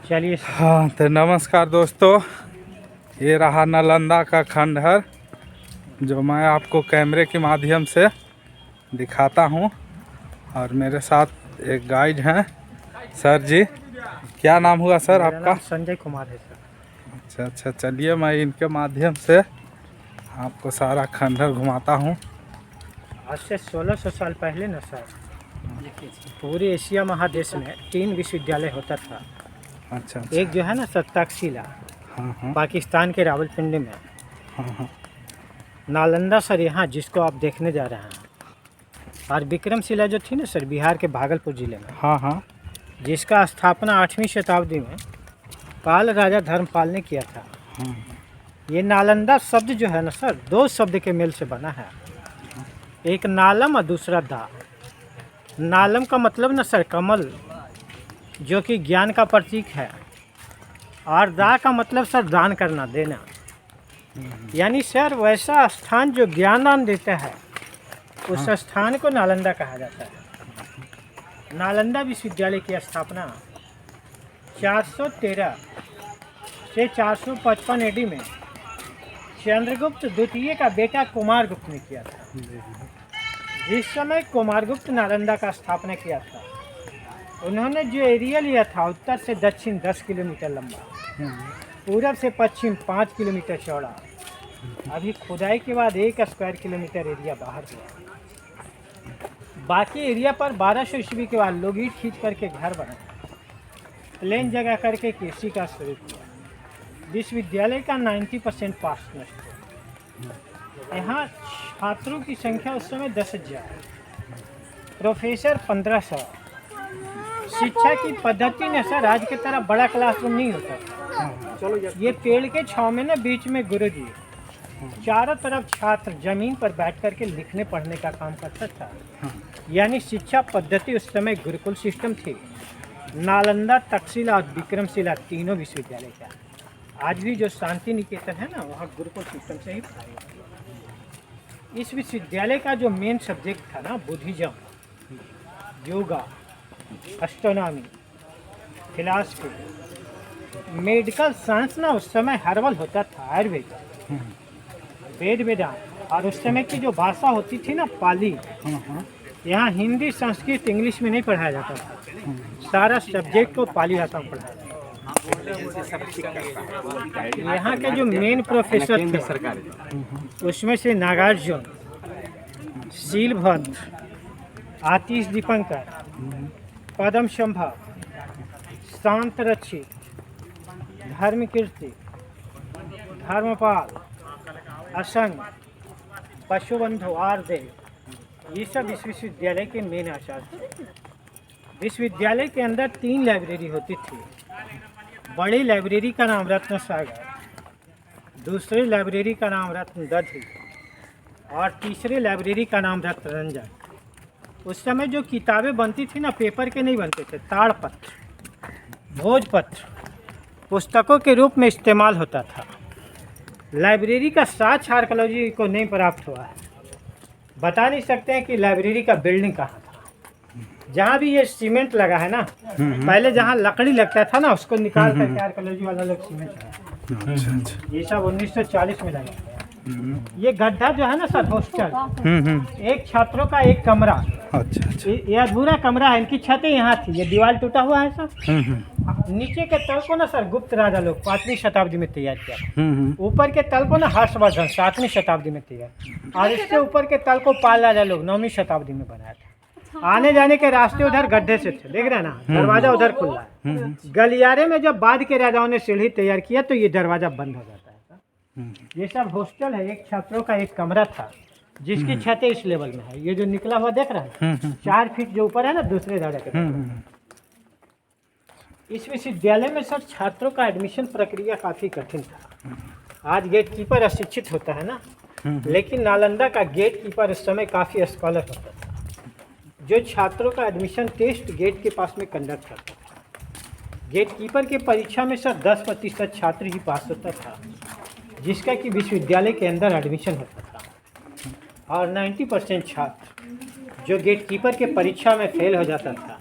चलिए हाँ तो नमस्कार दोस्तों, ये रहा नालंदा का खंडहर जो मैं आपको कैमरे के माध्यम से दिखाता हूँ। और मेरे साथ एक गाइड हैं सर जी। क्या नाम हुआ सर मेरा आपका? नाम संजय कुमार है सर। अच्छा, चलिए मैं इनके माध्यम से आपको सारा खंडहर घुमाता हूँ। आज से 1600 साल पहले न सर, पूरे एशिया महादेश में 3 विश्वविद्यालय होता था। अच्छा। एक जो है ना सर तक्षशिला, हाँ। पाकिस्तान के रावलपिंडी में। हाँ। नालंदा सर यहाँ जिसको आप देखने जा रहे हैं। और विक्रमशिला जो थी ना सर, बिहार के भागलपुर जिले में। हाँ। जिसका स्थापना 8वीं शताब्दी में पाल राजा धर्मपाल ने किया था। ये नालंदा शब्द जो है ना सर, 2 शब्द के मेल से बना है। एक नालम और दूसरा दा। नालम का मतलब ना सर कमल, जो कि ज्ञान का प्रतीक है। और दा का मतलब सर दान करना, देना। यानी सर वैसा स्थान जो ज्ञान दान देता है, उस स्थान को नालंदा कहा जाता है। नालंदा विश्वविद्यालय की स्थापना 413 से 455 एडी में चंद्रगुप्त द्वितीय का बेटा कुमारगुप्त ने किया था। जिस समय कुमारगुप्त नालंदा का स्थापना किया था, उन्होंने जो एरिया लिया था उत्तर से दक्षिण 10 किलोमीटर लंबा, पूरब से पश्चिम 5 किलोमीटर चौड़ा। अभी खुदाई के बाद 1 स्क्वायर किलोमीटर एरिया बाहर गया। बाकी एरिया पर 1200 ईस्वी के बाद लोग ईंट खींच करके घर बनाए, प्लेन जगह करके कृषि का शुरू किया। विश्वविद्यालय का 90% पास नष्ट हुआ। यहाँ छात्रों की संख्या उस समय 10,000, प्रोफेसर 1500। शिक्षा की पद्धति ने सर आज की तरह बड़ा क्लासरूम नहीं होता था। ये पेड़ के छांव में ना बीच में गुरुजी, चारों तरफ छात्र जमीन पर बैठ करके लिखने पढ़ने का काम करता था। यानी शिक्षा पद्धति उस समय गुरुकुल सिस्टम थी। नालंदा, तक्षशिला और विक्रमशिला तीनों विश्वविद्यालय का। आज भी जो शांति निकेतन है ना, वहाँ गुरुकुल सिस्टम से ही पढ़ाई होती है। इस विश्वविद्यालय का जो मेन सब्जेक्ट था ना, Buddhism, yoga, astronomy, philosophy, medical science ना उस समय हर्बल होता था, आयुर्वेद, वेद वेदांत। और उस समय की जो भाषा होती थी ना पाली, यहाँ हिंदी, संस्कृत, इंग्लिश में नहीं पढ़ाया जाता था। सारा सब्जेक्ट को पाली भाषा में पढ़ाया जाता था। यहाँ के जो मेन प्रोफेसर थे, उसमें से नागार्जुन, शीलभद्र, आतिश दीपंकर, पद्म संभव, शांत रक्षित, धर्मकीर्ति, धर्मपाल, असंग, पशुबंधु, आरदेव, ये सब इस विश्वविद्यालय के मेन आचार्य थे। विश्वविद्यालय के अंदर 3 लाइब्रेरी होती थी। बड़ी लाइब्रेरी का नाम रत्न सागर, दूसरी लाइब्रेरी का नाम रत्न दधि, और तीसरी लाइब्रेरी का नाम रत्न रंजन। उस समय जो किताबें बनती थी ना, पेपर के नहीं बनते थे, ताड़पत्र, भोजपत्र पुस्तकों के रूप में इस्तेमाल होता था। लाइब्रेरी का साक्ष्य आर्कियोलॉजी को नहीं प्राप्त हुआ है। बता नहीं सकते हैं कि लाइब्रेरी का बिल्डिंग कहाँ था। जहाँ भी ये सीमेंट लगा है ना, पहले जहाँ लकड़ी लगता था ना, उसको निकाल करके आर्कियोलॉजी वाला लोग सीमेंट लगा। ये सब 1940 में लगा। ये गड्ढा जो है ना सर, हॉस्टल, एक छात्रों का एक कमरा। अच्छा। ये अधूरा कमरा है। इनकी छतें यहाँ थी, ये दीवार टूटा हुआ है सर। नीचे के तल को ना सर गुप्त राजा लोग 5वीं शताब्दी में तैयार किया। ऊपर के तल को ना हर्षवर्धन 7वीं शताब्दी में तैयार, और इसके ऊपर के तल को पाल राजा लोग 9वीं शताब्दी में बनाया था। आने जाने के रास्ते उधर गड्ढे से थे, देख रहे ना, दरवाजा उधर खुला है। गलियारे में जब बाद के राजाओं ने सीढ़ी तैयार किया तो ये दरवाजा बंद हो जाता है। ये सब हॉस्टल है। एक छात्रों का एक कमरा था, जिसकी छतें इस लेवल में है। ये जो निकला हुआ देख रहा है, 4 फीट जो ऊपर है ना, दूसरे दर्जे के। इस विश्वविद्यालय में सर छात्रों का एडमिशन प्रक्रिया काफ़ी कठिन था। आज गेट कीपर अशिक्षित होता है ना, लेकिन नालंदा का गेट कीपर उस समय काफ़ी स्कॉलर होता था, जो छात्रों का एडमिशन टेस्ट गेट के पास में कंडक्ट करता था। गेट कीपर की परीक्षा में सर 10% छात्र ही पास होता था, जिसका कि विश्वविद्यालय के अंदर एडमिशन होता था। और 90% छात्र जो गेट कीपर के परीक्षा में फेल हो जाता था,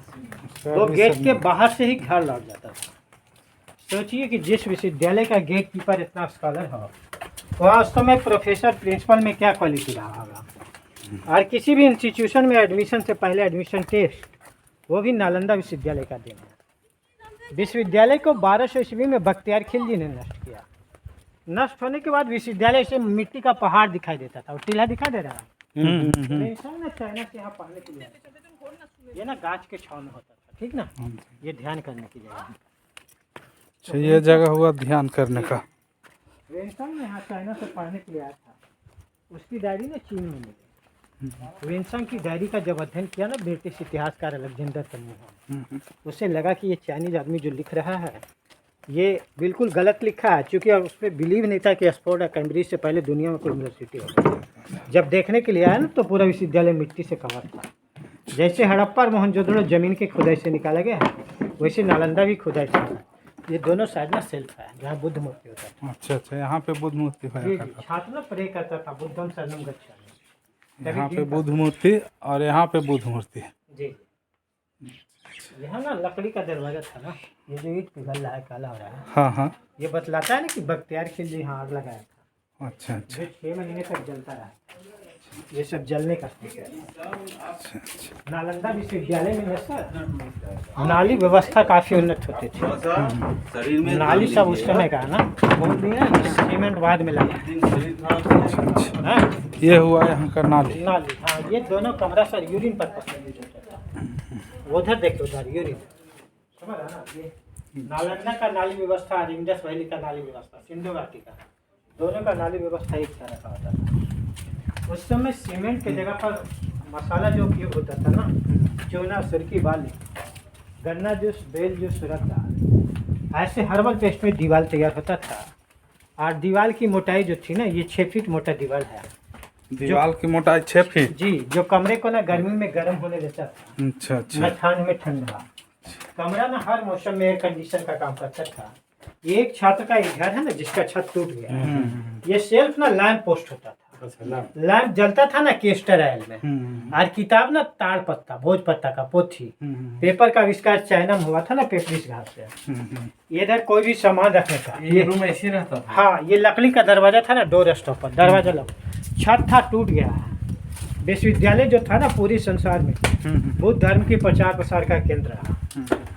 वो गेट के बाहर से ही घर लौट जाता था। सोचिए कि जिस विश्वविद्यालय का गेट कीपर इतना स्कॉलर हो, वहाँ उस समय प्रोफेसर प्रिंसिपल में क्या क्वालिटी रहा होगा। और किसी भी इंस्टीट्यूशन में एडमिशन से पहले एडमिशन टेस्ट, वो भी नालंदा विश्वविद्यालय का देना। विश्वविद्यालय को 1200 ईस्वी में बख्तियार खिलजी ने नष्ट किया। नष्ट होने के बाद विश्वविद्यालय से मिट्टी का पहाड़ दिखाई देता था। और टीला दिखा दे रहा है ना, चाइना से यहाँ पढ़ने के लिए ये ना गाछ के छाव में होता था, ठीक ना। ये ध्यान करने की जगह है। अच्छा, ये जगह हुआ ध्यान करने का। वेंसंग यहाँ चाइना से पढ़ने के लिए आया था। उसकी डायरी ना चीन में मिली। वेंसंग की डायरी का जब अध्ययन किया ना ब्रिटिश इतिहासकार अलेक्जेंडर कनिंघम, उसे लगा कि ये चाइनीज आदमी जो लिख रहा है ये बिल्कुल गलत लिखा है, क्योंकि उस पर बिलीव नहीं था कि ऑक्सफोर्ड और कैम्ब्रिज से पहले दुनिया में कोई यूनिवर्सिटी होगी। जब देखने के लिए आया ना तो पूरा विश्वविद्यालय मिट्टी से कवर था। जैसे हड़प्पा और मोहनजोदड़ो जमीन के खुदाई से निकाला गया है, वैसे नालंदा भी खुदाई से। ये दोनों साइड ना सेल्फ है जहाँ बुद्ध मूर्ति होता था। अच्छा अच्छा, यहाँ पे बुद्ध मूर्ति जी जी, छात्र ना प्रे करता था बुद्धम शरणम गच्छामि। यहाँ पे बुद्ध मूर्ति और यहाँ पे बुद्ध मूर्ति। जी, यहाँ ना लकड़ी का दरवाजा था ना, ये जो ईंट पिघल रहा है काला हो रहा है, हाँ हाँ, ये बतलाता है ना कि बख्तियार खिलजी यहाँ आग लगाया था। अच्छा अच्छा जो 6 महीने तक जलता रहा। ये सब जलने का स्थिति है। अच्छा अच्छा। नालंदा विश्वविद्यालय में ना सर नाली व्यवस्था काफ़ी उन्नत होती थी। नाली सब उस समय का है ना, बोल दिया सीमेंट बाद में लगा। हाँ? ये हुआ यहाँ का नाली। नाली, हाँ। ये दोनों कमरा सर यूरिन पर्पस में यूज होता था। उधर देखो, उधर यूरिन, समझ रहा ना। ये नालंदा का नाली व्यवस्था और इंडस वैली का नाली व्यवस्था, सिंधु घाटी का, दोनों का नाली व्यवस्था एक तरह का होता था। उस समय सीमेंट के जगह पर मसाला जो उपयोग होता था ना, चूना, सुरखी, बाली, गन्ना जूस, बेल जूस, सूरत दाल, ऐसे हर्बल पेस्ट में दीवार तैयार होता था। और दीवार की मोटाई जो थी ना, ये 6 फीट मोटा दीवार है। दीवार की मोटाई 6 फीट। जी, जो कमरे को ना गर्मी में गर्म होने देता था, अच्छा अच्छा। न ठंड में ठंडा। कमरा ना हर मौसम में एयर कंडीशन का काम करता था। एक छात्र का एक घर है ना जिसका छत टूट गया, ये सेल्फ ना लैंप पोस्ट होता था। लैंप जलता था ना केस्टर ऑयल में। और किताब ना ताड़ पत्ता, भोज पत्ता का पोथी। पेपर का आविष्कार चाइना में हुआ था ना, पेपरिस घास से। इधर कोई भी सामान रखने का, ये रूम ऐसे रहता था। हाँ, ये लकड़ी का दरवाजा था ना, डोर स्टॉपर दरवाजा लग। छत था, टूट गया है। विश्वविद्यालय जो था ना पूरे संसार में बुद्ध धर्म के प्रचार प्रसार का केंद्र रहा।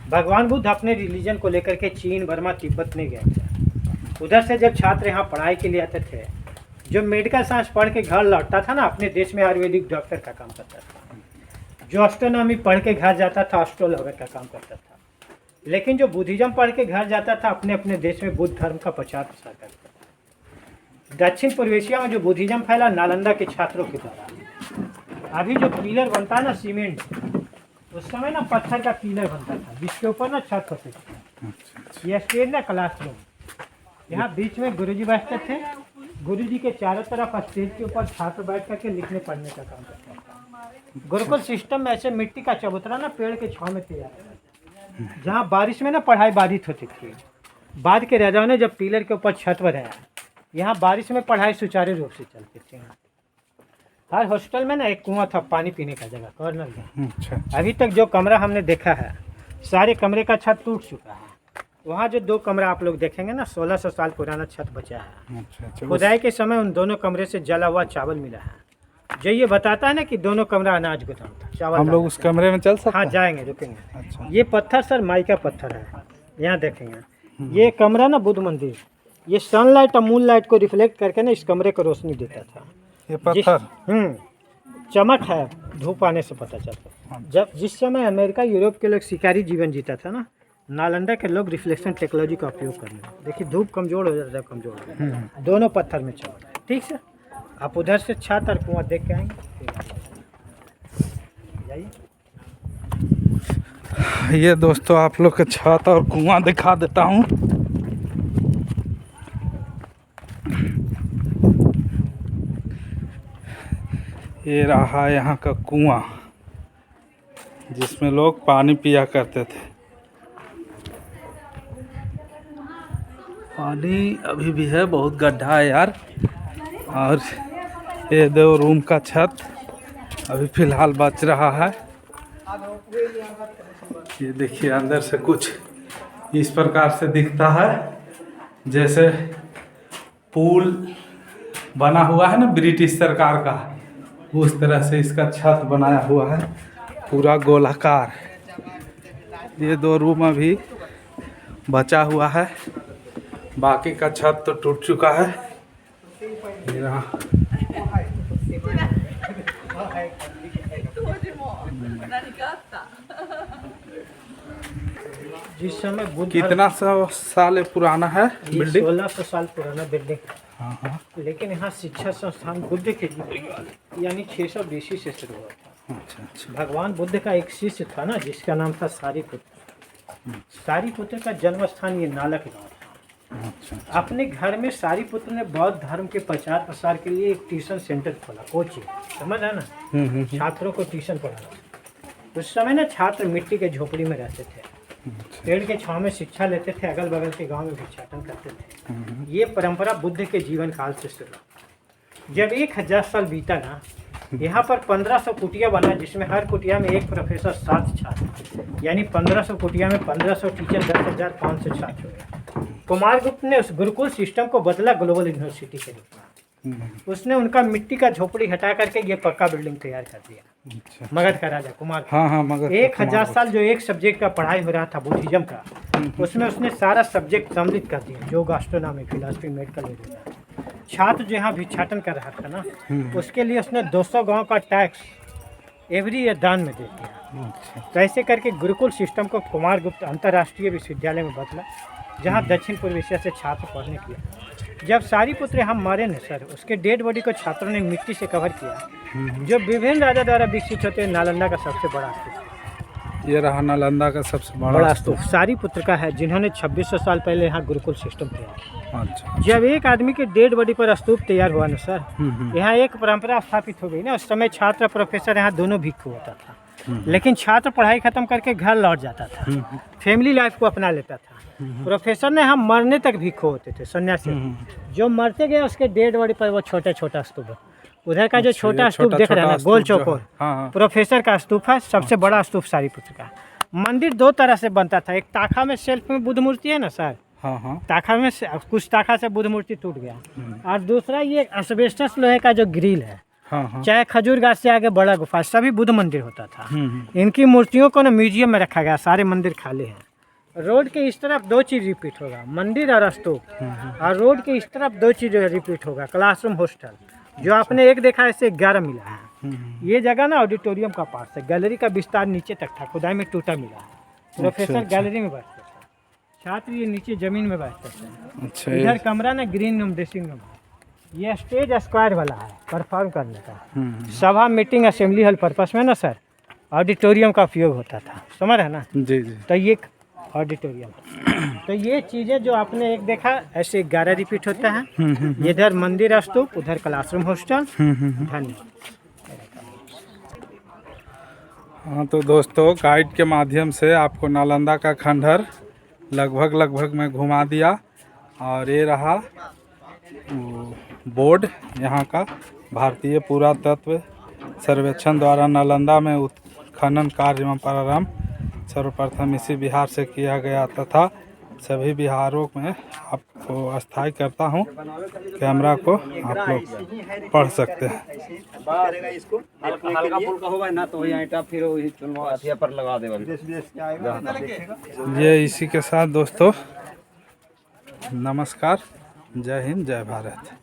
भगवान बुद्ध अपने रिलीजन को लेकर के चीन, बर्मा, तिब्बत में गए थे। उधर से जब छात्र यहाँ पढ़ाई के लिए आते थे, जो मेडिकल साइंस पढ़ के घर लौटता था ना, अपने देश में आयुर्वेदिक डॉक्टर का काम करता था। जो एस्ट्रोनॉमी पढ़ के घर जाता था, एस्ट्रोलॉगर का काम करता था। लेकिन जो बुद्धिज्म पढ़ के घर जाता था, अपने अपने देश में बुद्ध धर्म का प्रचार प्रसार करता था। दक्षिण पूर्व एशिया में जो बुद्धिज्म फैला, नालंदा के छात्रों के द्वारा। अभी जो पिलर बनता है ना सीमेंट, उस समय ना पत्थर का पिलर बनता था, जिसके ऊपर ना छत होती थी। ये स्टेज ना क्लासरूम, यहाँ बीच में गुरुजी बैठते थे। गुरुजी के चारों तरफ स्टेज के ऊपर छात्र बैठ करके लिखने पढ़ने का काम करता था। गुरुकुल सिस्टम में ऐसे मिट्टी का चबूतरा ना पेड़ के छांव में तैयार था, जहाँ बारिश में ना पढ़ाई बाधित होती थी। बाद के राजाओं ने जब पिलर के ऊपर छत बनाया, यहाँ बारिश में पढ़ाई सुचारू रूप से चलती थी। हर हॉस्टल में ना एक कुआं था पानी पीने का जगह, कॉर्नर में। अच्छा। अभी तक जो कमरा हमने देखा है, सारे कमरे का छत टूट चुका है। वहाँ जो 2 कमरा आप लोग देखेंगे ना, 1600 साल पुराना छत बचा है। अच्छा। खुदाई के समय उन दोनों कमरे से जला हुआ चावल मिला है, जो ये बताता है ना कि दोनों कमरा अनाज गोदाम था। चावल हम लोग उस कमरे में चल सकते हैं? हाँ, जाएंगे, रुकेंगे। अच्छा। ये पत्थर सर माई का पत्थर है, यहाँ देखेंगे। ये कमरा ना बुद्ध मंदिर, ये सनलाइट और मून लाइट को रिफ्लेक्ट करके ना इस कमरे को रोशनी देता था। ये पत्थर चमक है, धूप आने से पता चलता है। जब जिस समय अमेरिका, यूरोप के लोग शिकारी जीवन जीता था ना, नालंदा के लोग रिफ्लेक्शन टेक्नोलॉजी का उपयोग करने। देखिए धूप कमजोर हो जाता है, कमजोर हो जाता है। दोनों पत्थर में चमक है। ठीक से आप उधर से छत और कुआं देख के आएंगे। जाइए। ये दोस्तों आप लोग के छत और कुआं दिखा देता हूँ। ये रहा यहाँ का कुआं, जिसमें लोग पानी पिया करते थे। पानी अभी भी है, बहुत गड्ढा है यार। और ये 2 रूम का छत अभी फ़िलहाल बच रहा है। ये देखिए अंदर से कुछ इस प्रकार से दिखता है, जैसे पुल बना हुआ है ना ब्रिटिश सरकार का, उस तरह से इसका छत बनाया हुआ है पूरा गोलाकार। ये 2 रूम अभी बचा हुआ है, बाकी का छत तो टूट चुका है। ये रहा। जिस समय बुद्ध कितना साल पुराना है बिल्डिंग? 1600 साल पुराना बिल्डिंग है। हाँ हाँ। लेकिन यहाँ शिक्षा संस्थान बुद्ध के यानी 600 BC से शुरू हुआ था। अच्छा अच्छा। भगवान बुद्ध का एक शिष्य था ना, जिसका नाम था सारीपुत्र। सारीपुत्र का जन्म स्थान ये नालक गांव था। अच्छा। अपने घर में सारीपुत्र ने बौद्ध धर्म के प्रचार प्रसार के लिए एक ट्यूशन सेंटर खोला, कोचिंग, समझ है ना, छात्रों को ट्यूशन पढ़ाना। उस समय ना छात्र मिट्टी के झोपड़ी में रहते थे, पेड़ के छांव में शिक्षा लेते थे, अगल बगल के गांव में भिक्षाटन करते थे। ये परंपरा बुद्ध के जीवन काल से शुरू। जब 1000 साल बीता ना, यहाँ पर 1500 कुटिया बना, जिसमें हर कुटिया में एक प्रोफेसर 7 छात्र, यानी 1500 कुटिया में 1500 टीचर, 10,500 छात्र हुए। कुमारगुप्त ने उस गुरुकुल सिस्टम को बदला ग्लोबल यूनिवर्सिटी के रूप में। उसने उनका मिट्टी का झोपड़ी हटा करके ये पक्का बिल्डिंग तैयार कर दिया। अच्छा। मगध का राजा कुमार। हाँ हाँ मगध। 1000 साल जो एक सब्जेक्ट का पढ़ाई हो रहा था बुद्धिज्म का, उसमें उसने सारा सब्जेक्ट सम्मिलित कर दिया, जो गास्ट्रोनॉमी, फिलॉसफी, मेडिकल वगैरह। छात्र जो यहाँ भिक्षाटन कर रहा था ना, उसके लिए उसने 200 गांव का टैक्स एवरी ईयर दान में दे दिया। अच्छा। तो ऐसे करके गुरुकुल सिस्टम को कुमारगुप्त अंतर्राष्ट्रीय विश्वविद्यालय में बदला, जहाँ दक्षिण पूर्व एशिया से छात्र पढ़ने के लिए। जब सारीपुत्र हम मारे न सर, उसके डेड बॉडी को छात्रों ने मिट्टी से कवर किया, जो विभिन्न राजा द्वारा विकसित होते नालंदा का सबसे बड़ा स्तूप। ये रहा नालंदा का सबसे बड़ा स्तूप सारीपुत्र का है, जिन्होंने 2600 साल पहले यहाँ गुरुकुल सिस्टम तैयार किया। अच्छा। जब एक आदमी के डेड बॉडी पर स्तूप तैयार हुआ ना सर, यहाँ एक परंपरा स्थापित हो गई ना। उस समय छात्र प्रोफेसर यहाँ दोनों भिक्षु होता था, लेकिन छात्र पढ़ाई खत्म करके घर लौट जाता था, फैमिली लाइफ को अपना लेता था। प्रोफेसर ने हम मरने तक भिक्षु होते थे, सन्यासी। जो मरते गए उसके डेड बॉडी पर वो छोटा छोटा स्तूप, उधर का जो छोटा स्तूप देख रहे हैं ना, गोल चौकोर, प्रोफेसर का स्तूप है। सबसे बड़ा स्तूप सारीपुत्र का। मंदिर 2 तरह से बनता था, एक ताखा में सेल्फ में बुद्ध मूर्ति है ना सर, ताखा में कुछ ताखा से बुद्ध मूर्ति टूट गया, और दूसरा ये एस्बेस्टस लोहे का जो ग्रिल है, चाहे खजूर गाछ से आगे बड़ा गुफा, सभी बुद्ध मंदिर होता था। इनकी मूर्तियों को ना म्यूजियम में रखा गया, सारे मंदिर खाली हैं। रोड के इस तरफ 2 चीज़ रिपीट होगा, मंदिर और स्तूप, और रोड के इस तरफ 2 चीज़ रिपीट होगा, क्लासरूम, हॉस्टल। जो आपने एक देखा है, इससे 11 मिला है। ये जगह ना ऑडिटोरियम का पार्ट है, गैलरी का विस्तार नीचे तक था, खुदाई में टूटा मिला है। प्रोफेसर गैलरी में बैठते थे, छात्र ये नीचे जमीन में बैठते थे। अच्छा। इधर कमरा ना ग्रीन रूम, ड्रेसिंग रूम है। ये स्टेज स्क्वायर वाला है, परफॉर्म करने का। सभा, मीटिंग, असेंबली हॉल पर्पस में ना सर ऑडिटोरियम का उपयोग होता था, समझ है ना। जी जी। तो ये ऑडिटोरियम। तो ये चीज़ें जो आपने एक देखा, ऐसे 11 रिपीट होता है। इधर मंदिर, स्तूप, उधर क्लासरूम, हॉस्टल। धन्यवाद। हाँ तो दोस्तों, गाइड के माध्यम से आपको नालंदा का खंडहर लगभग मैं घुमा दिया। और ये रहा बोर्ड यहाँ का, भारतीय पुरातत्व सर्वेक्षण द्वारा नालंदा में उत्खनन कार्य एवं प्रारंभ सर्वप्रथम इसी बिहार से किया गया तथा सभी बिहारों में आपको अस्थायी करता हूँ। कैमरा को आप लोग पढ़ सकते हैं। हल्का फुल्का होगा ना तो ईंटा फिर वही चुनवा पर लगा दे। ये इसी के साथ दोस्तों नमस्कार, जय हिंद, जय भारत।